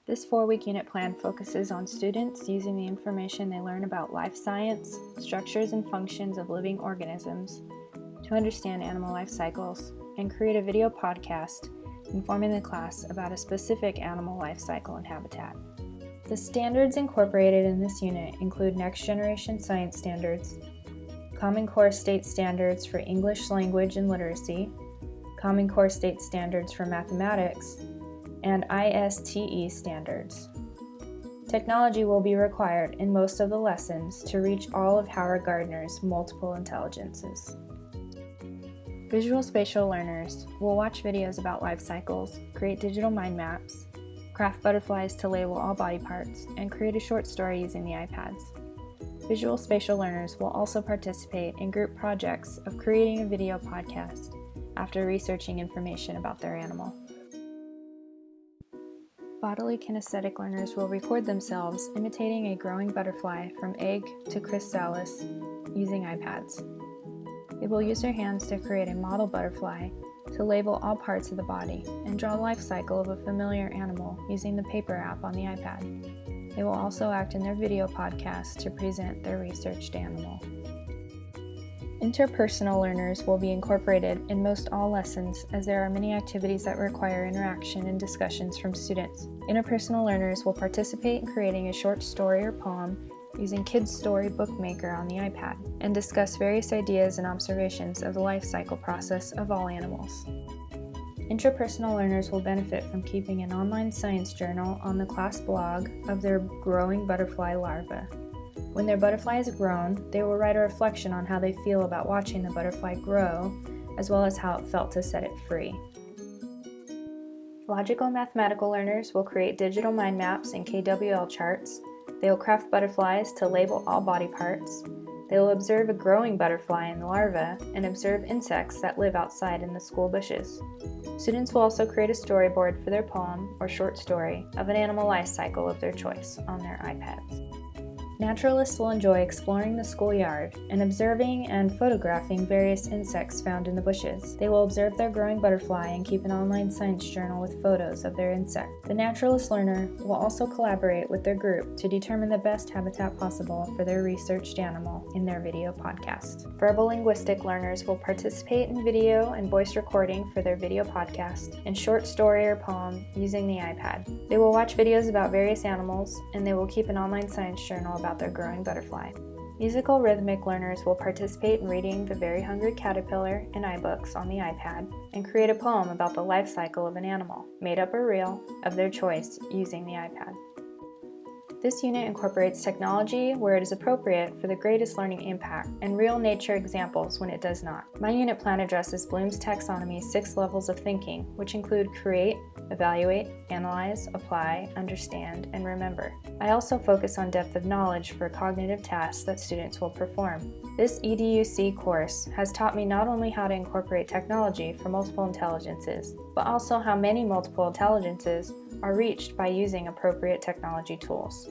This 4-week unit plan focuses on students using the information they learn about life science, structures and functions of living organisms to understand animal life cycles and create a video podcast informing the class about a specific animal life cycle and habitat. The standards incorporated in this unit include Next Generation Science Standards, Common Core State Standards for English Language and Literacy, Common Core State Standards for Mathematics, and ISTE standards. Technology will be required in most of the lessons to reach all of Howard Gardner's multiple intelligences. Visual spatial learners will watch videos about life cycles, create digital mind maps, craft butterflies to label all body parts, and create a short story using the iPads. Visual spatial learners will also participate in group projects of creating a video podcast after researching information about their animal. Bodily kinesthetic learners will record themselves imitating a growing butterfly from egg to chrysalis using iPads. They will use their hands to create a model butterfly, to label all parts of the body, and draw the life cycle of a familiar animal using the paper app on the iPad. They will also act in their video podcast to present their researched animal. Interpersonal learners will be incorporated in most all lessons, as there are many activities that require interaction and discussions from students. Interpersonal learners will participate in creating a short story or poem using Kids Story Bookmaker on the iPad, and discuss various ideas and observations of the life cycle process of all animals. Intrapersonal learners will benefit from keeping an online science journal on the class blog of their growing butterfly larvae. When their butterfly is grown, they will write a reflection on how they feel about watching the butterfly grow, as well as how it felt to set it free. Logical and mathematical learners will create digital mind maps and KWL charts. They will craft butterflies to label all body parts. They will observe a growing butterfly in the larva and observe insects that live outside in the school bushes. Students will also create a storyboard for their poem or short story of an animal life cycle of their choice on their iPads. Naturalists will enjoy exploring the schoolyard and observing and photographing various insects found in the bushes. They will observe their growing butterfly and keep an online science journal with photos of their insect. The naturalist learner will also collaborate with their group to determine the best habitat possible for their researched animal in their video podcast. Verbal linguistic learners will participate in video and voice recording for their video podcast and short story or poem using the iPad. They will watch videos about various animals, and they will keep an online science journal about their growing butterfly. Musical rhythmic learners will participate in reading The Very Hungry Caterpillar and iBooks on the iPad and create a poem about the life cycle of an animal, made up or real, of their choice using the iPad. This unit incorporates technology where it is appropriate for the greatest learning impact and real nature examples when it does not. My unit plan addresses Bloom's Taxonomy's 6 levels of thinking, which include create, evaluate, analyze, apply, understand, and remember. I also focus on depth of knowledge for cognitive tasks that students will perform. This EDUC course has taught me not only how to incorporate technology for multiple intelligences, but also how many multiple intelligences are reached by using appropriate technology tools.